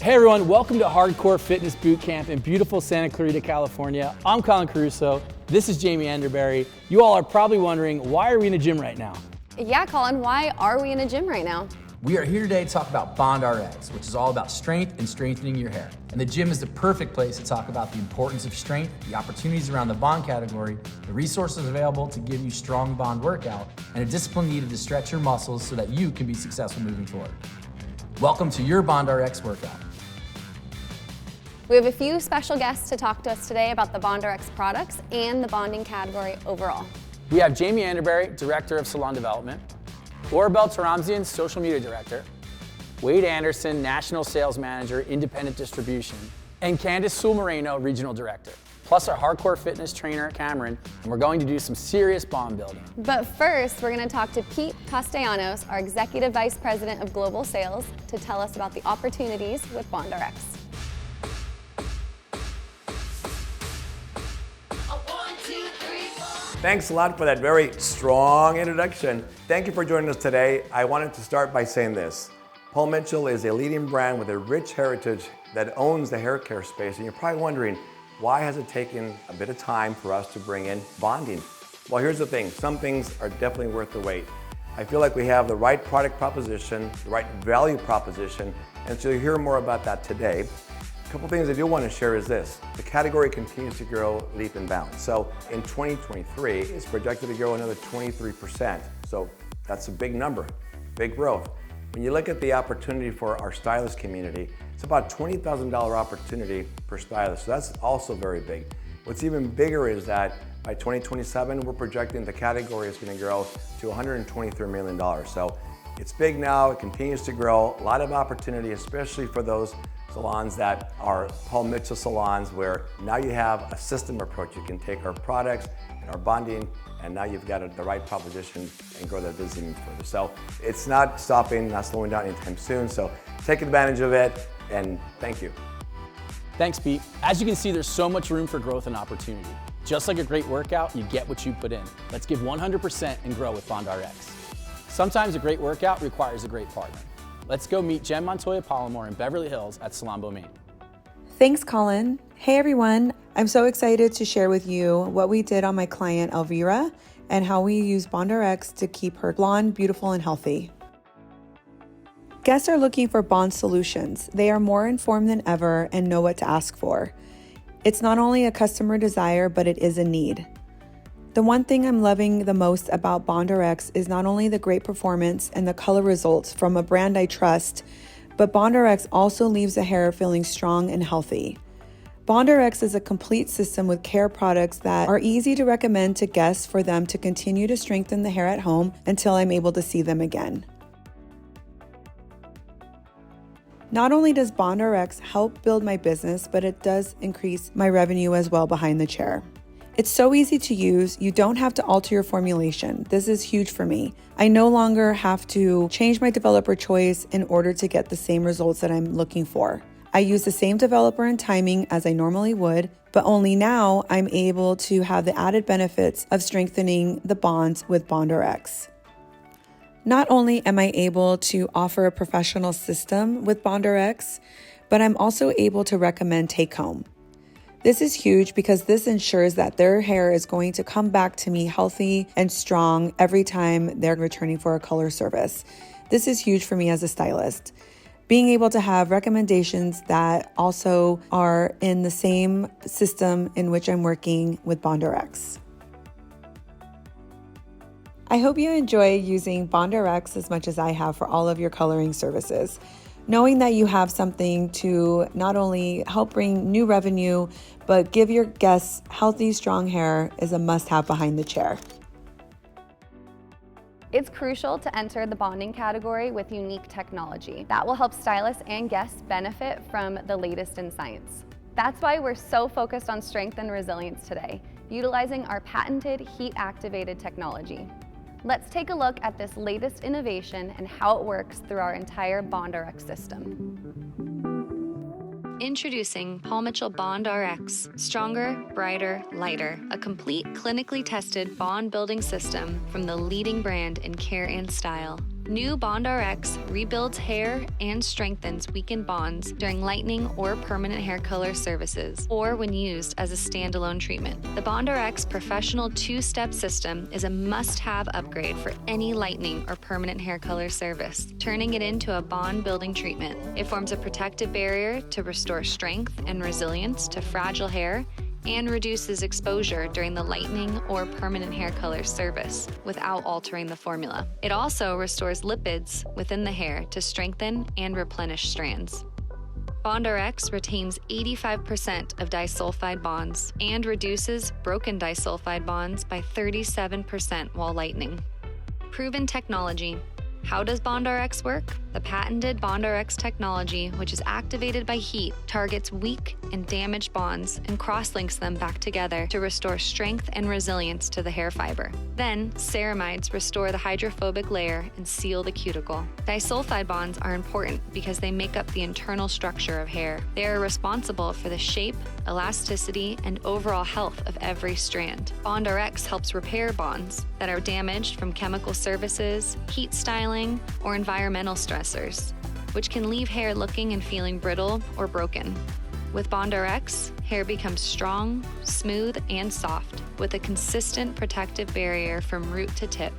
Hey everyone, welcome to Hardcore Fitness Boot Camp in beautiful Santa Clarita, California. I'm Colin Caruso, this is Jamie Anderberry. You all are probably wondering, why are we in a gym right now? Yeah, Colin, why are we in a gym right now? We are here today to talk about BondRx, which is all about strength and strengthening your hair. And the gym is the perfect place to talk about the importance of strength, the opportunities around the Bond category, the resources available to give you strong Bond workout, and a discipline needed to stretch your muscles so that you can be successful moving forward. Welcome to your BondRx workout. We have a few special guests to talk to us today about the BondRx products and the bonding category overall. We have Jamie Anderberry, Director of Salon Development, Orabel Taramzian, Social Media Director, Wade Anderson, National Sales Manager, Independent Distribution, and Candice Sewell Moreno, Regional Director, plus our hardcore fitness trainer, Cameron, and we're going to do some serious bond building. But first, we're going to talk to Pete Castellanos, our Executive Vice President of Global Sales, to tell us about the opportunities with BondRx. Thanks a lot for that very strong introduction. Thank you for joining us today. I wanted to start by saying this. Paul Mitchell is a leading brand with a rich heritage that owns the hair care space, and you're probably wondering, why has it taken a bit of time for us to bring in bonding? Well, here's the thing. Some things are definitely worth the wait. I feel like we have the right product proposition, the right value proposition, and so you'll hear more about that today. A couple things I do want to share is this. The category continues to grow leap and bounds. So in 2023, it's projected to grow another 23%. So that's a big number, big growth. When you look at the opportunity for our stylist community, it's about $20,000 opportunity per stylist. So that's also very big. What's even bigger is that by 2027, we're projecting the category is going to grow to $123 million. So it's big now, it continues to grow. A lot of opportunity, especially for those salons that are Paul Mitchell salons, where now you have a system approach. You can take our products and our bonding, and now you've got the right proposition and grow that business even further. So it's not stopping, not slowing down anytime soon. So take advantage of it, and thank you. Thanks, Pete. As you can see, there's so much room for growth and opportunity. Just like a great workout, you get what you put in. Let's give 100% and grow with BondRx. Sometimes a great workout requires a great partner. Let's go meet Jen Montoya Palomore in Beverly Hills at Salon Beaumain. Thanks, Colin. Hey, everyone. I'm so excited to share with you what we did on my client, Elvira, and how we use BondRx to keep her blonde, beautiful, and healthy. Guests are looking for bond solutions. They are more informed than ever and know what to ask for. It's not only a customer desire, but it is a need. The one thing I'm loving the most about BondRx is not only the great performance and the color results from a brand I trust, but BondRx also leaves the hair feeling strong and healthy. BondRx is a complete system with care products that are easy to recommend to guests for them to continue to strengthen the hair at home until I'm able to see them again. Not only does BondRx help build my business, but it does increase my revenue as well behind the chair. It's so easy to use, you don't have to alter your formulation. This is huge for me. I no longer have to change my developer choice in order to get the same results that I'm looking for. I use the same developer and timing as I normally would, but only now I'm able to have the added benefits of strengthening the bonds with BondRx. Not only am I able to offer a professional system with BondRx, but I'm also able to recommend take home. This is huge because this ensures that their hair is going to come back to me healthy and strong every time they're returning for a color service. This is huge for me as a stylist. Being able to have recommendations that also are in the same system in which I'm working with BondRx. I hope you enjoy using BondRx as much as I have for all of your coloring services. Knowing that you have something to not only help bring new revenue, but give your guests healthy, strong hair is a must-have behind the chair. It's crucial to enter the bonding category with unique technology that will help stylists and guests benefit from the latest in science. That's why we're so focused on strength and resilience today, utilizing our patented heat-activated technology. Let's take a look at this latest innovation and how it works through our entire BondRx system. Introducing Paul Mitchell BondRx, stronger, brighter, lighter, a complete clinically tested bond building system from the leading brand in care and style. New BondRx rebuilds hair and strengthens weakened bonds during lightening or permanent hair color services, or when used as a standalone treatment. The BondRx Professional 2-Step System is a must-have upgrade for any lightening or permanent hair color service, turning it into a bond-building treatment. It forms a protective barrier to restore strength and resilience to fragile hair and reduces exposure during the lightening or permanent hair color service without altering the formula. It also restores lipids within the hair to strengthen and replenish strands. BondRx retains 85% of disulfide bonds and reduces broken disulfide bonds by 37% while lightening. Proven technology. How does BondRx work? The patented BondRx technology, which is activated by heat, targets weak and damaged bonds and cross-links them back together to restore strength and resilience to the hair fiber. Then, ceramides restore the hydrophobic layer and seal the cuticle. Disulfide bonds are important because they make up the internal structure of hair. They are responsible for the shape, elasticity, and overall health of every strand. BondRx helps repair bonds that are damaged from chemical services, heat styling, or environmental stressors, which can leave hair looking and feeling brittle or broken. With BondRx, hair becomes strong, smooth, and soft, with a consistent protective barrier from root to tip.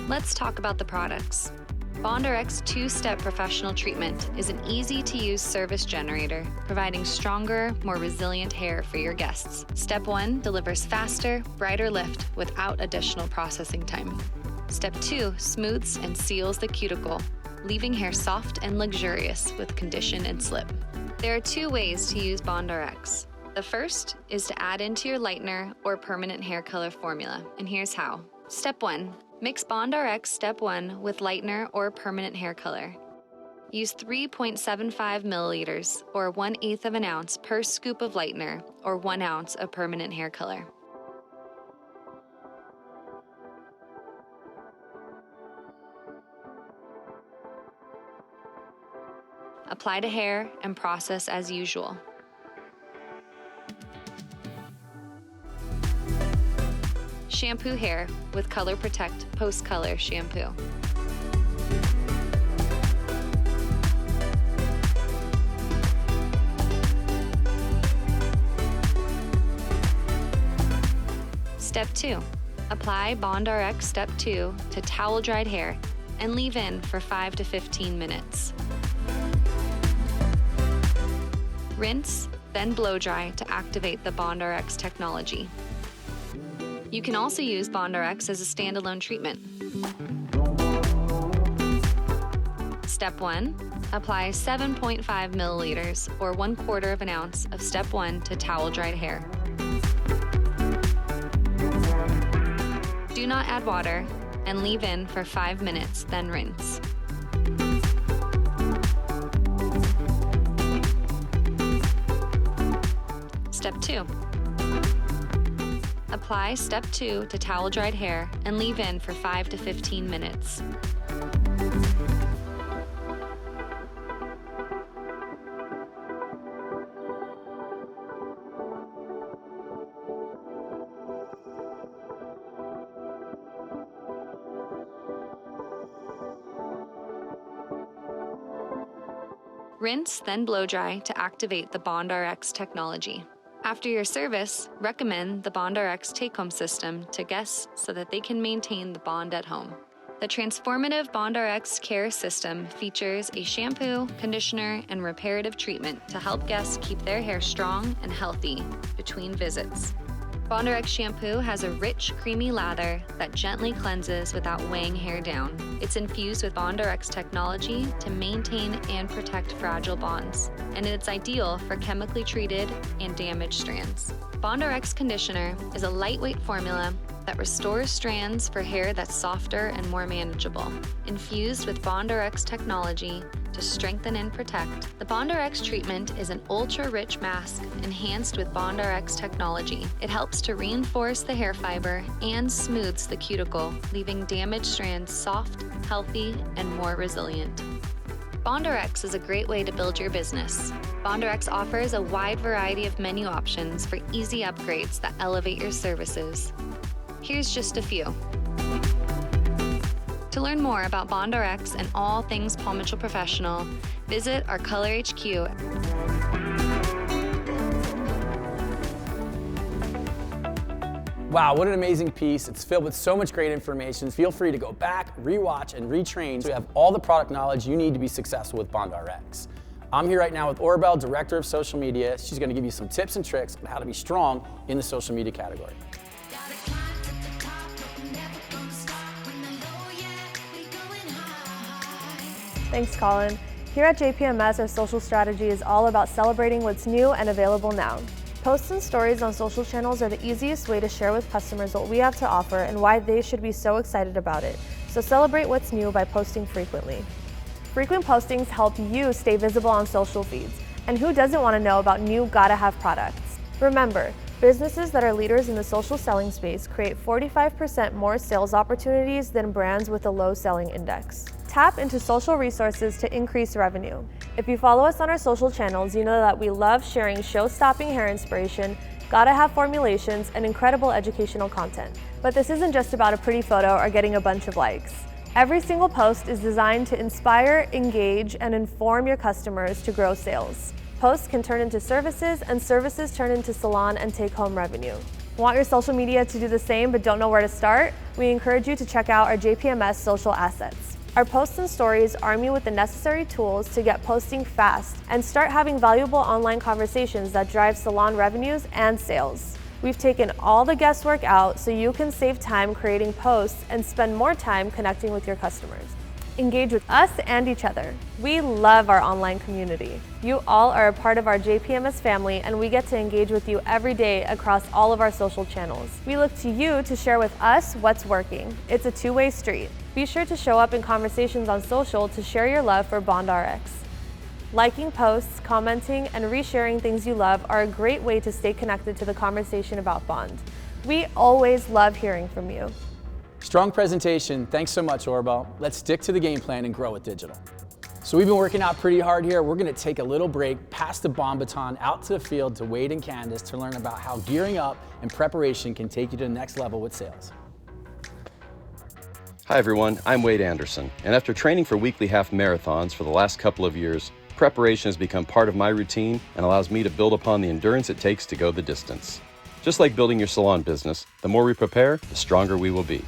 Let's talk about the products. BondRx 2-Step Professional Treatment is an easy-to-use service generator, providing stronger, more resilient hair for your guests. Step 1 delivers faster, brighter lift without additional processing time. Step 2 smooths and seals the cuticle, leaving hair soft and luxurious with condition and slip. There are 2 ways to use BondRx. The first is to add into your lightener or permanent hair color formula, and here's how. Step 1. Mix BondRx Step 1 with lightener or permanent hair color. Use 3.75 milliliters or 1/8 of an ounce per scoop of lightener or 1 ounce of permanent hair color. Apply to hair and process as usual. Shampoo hair with Color Protect Post-Color Shampoo. Step 2. Apply BondRx Step 2 to towel-dried hair and leave in for 5 to 15 minutes. Rinse, then blow dry to activate the BondRx technology. You can also use BondRx as a standalone treatment. Step 1. Apply 7.5 milliliters or 1/4 of an ounce of Step 1 to towel-dried hair. Do not add water and leave in for 5 minutes, then rinse. Step 2. Apply Step 2 to towel-dried hair and leave in for 5 to 15 minutes. Rinse, then blow dry to activate the BondRx technology. After your service, recommend the BondRx take-home system to guests so that they can maintain the bond at home. The transformative BondRx Care System features a shampoo, conditioner, and reparative treatment to help guests keep their hair strong and healthy between visits. BondRx shampoo has a rich, creamy lather that gently cleanses without weighing hair down. It's infused with BondRx technology to maintain and protect fragile bonds, and it's ideal for chemically treated and damaged strands. BondRx conditioner is a lightweight formula that restores strands for hair that's softer and more manageable. Infused with BondRx technology to strengthen and protect, the BondRx treatment is an ultra-rich mask enhanced with BondRx technology. It helps to reinforce the hair fiber and smooths the cuticle, leaving damaged strands soft, healthy, and more resilient. BondRx is a great way to build your business. BondRx offers a wide variety of menu options for easy upgrades that elevate your services. Here's just a few. To learn more about BondRx and all things Paul Mitchell Professional, visit our Color HQ. Wow, what an amazing piece. It's filled with so much great information. Feel free to go back, rewatch, and retrain so you have all the product knowledge you need to be successful with BondRx. I'm here right now with Orbel, Director of Social Media. She's going to give you some tips and tricks on how to be strong in the social media category. Thanks, Colin. Here at JPMS, our social strategy is all about celebrating what's new and available now. Posts and stories on social channels are the easiest way to share with customers what we have to offer and why they should be so excited about it. So celebrate what's new by posting frequently. Frequent postings help you stay visible on social feeds. And who doesn't want to know about new gotta-have products? Remember, businesses that are leaders in the social selling space create 45% more sales opportunities than brands with a low selling index. Tap into social resources to increase revenue. If you follow us on our social channels, you know that we love sharing show-stopping hair inspiration, gotta-have formulations, and incredible educational content. But this isn't just about a pretty photo or getting a bunch of likes. Every single post is designed to inspire, engage, and inform your customers to grow sales. Posts can turn into services, and services turn into salon and take-home revenue. Want your social media to do the same but don't know where to start? We encourage you to check out our JPMS social assets. Our posts and stories arm you with the necessary tools to get posting fast and start having valuable online conversations that drive salon revenues and sales. We've taken all the guesswork out so you can save time creating posts and spend more time connecting with your customers. Engage with us and each other. We love our online community. You all are a part of our JPMS family, and we get to engage with you every day across all of our social channels. We look to you to share with us what's working. It's a two-way street. Be sure to show up in conversations on social to share your love for BondRx. Liking posts, commenting, and resharing things you love are a great way to stay connected to the conversation about Bond. We always love hearing from you. Strong presentation. Thanks so much, Orbel. Let's stick to the game plan and grow with digital. So we've been working out pretty hard here. We're going to take a little break, pass the Bond baton out to the field to Wade and Candace to learn about how gearing up and preparation can take you to the next level with sales. Hi everyone, I'm Wade Anderson, and after training for weekly half marathons for the last couple of years, preparation has become part of my routine and allows me to build upon the endurance it takes to go the distance. Just like building your salon business, the more we prepare, the stronger we will be.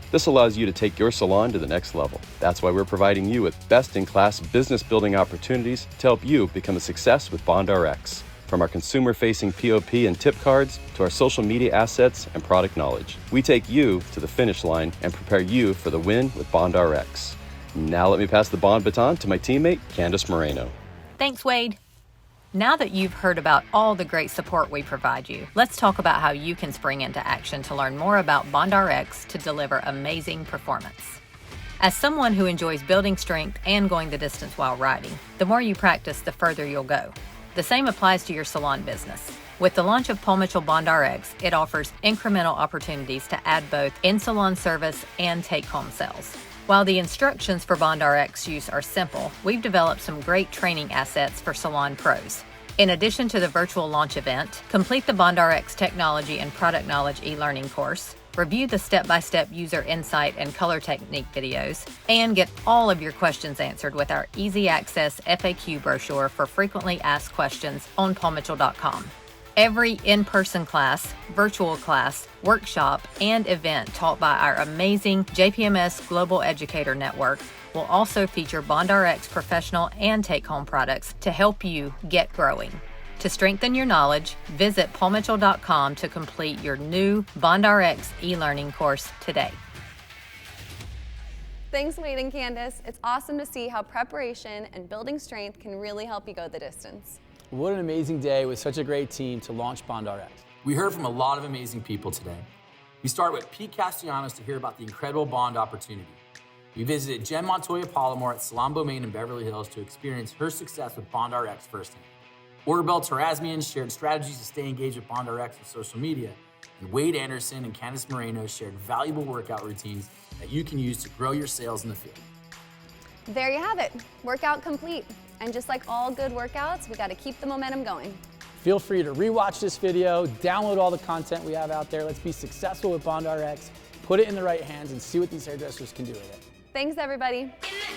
This allows you to take your salon to the next level. That's why we're providing you with best-in-class business building opportunities to help you become a success with BondRx. From our consumer-facing POP and tip cards to our social media assets and product knowledge, we take you to the finish line and prepare you for the win with BondRx. Now let me pass the Bond baton to my teammate, Candace Moreno. Thanks, Wade. Now that you've heard about all the great support we provide you, let's talk about how you can spring into action to learn more about BondRx to deliver amazing performance. As someone who enjoys building strength and going the distance while riding, the more you practice, the further you'll go. The same applies to your salon business. With the launch of Paul Mitchell BondRx, it offers incremental opportunities to add both in-salon service and take-home sales. While the instructions for BondRx use are simple, we've developed some great training assets for salon pros. In addition to the virtual launch event, complete the BondRx technology and product knowledge e-learning course, review the step-by-step user insight and color technique videos, and get all of your questions answered with our easy access FAQ brochure for frequently asked questions on paulmitchell.com. Every in-person class, virtual class, workshop, and event taught by our amazing JPMS Global Educator Network will also feature BondRx professional and take-home products to help you get growing. To strengthen your knowledge, visit paulmitchell.com to complete your new BondRx e-learning course today. Thanks, Wade and Candace. It's awesome to see how preparation and building strength can really help you go the distance. What an amazing day with such a great team to launch BondRx. We heard from a lot of amazing people today. We start with Pete Castellanos to hear about the incredible bond opportunity. We visited Jen Montoya Palomar at Salon Beaumain in Beverly Hills to experience her success with BondRx firsthand. Orbel Terrazmian shared strategies to stay engaged with BondRx on social media, and Wade Anderson and Candice Moreno shared valuable workout routines that you can use to grow your sales in the field. There you have it, workout complete. And just like all good workouts, we gotta keep the momentum going. Feel free to rewatch this video, download all the content we have out there. Let's be successful with BondRx, put it in the right hands, and see what these hairdressers can do with it. Thanks, everybody. In the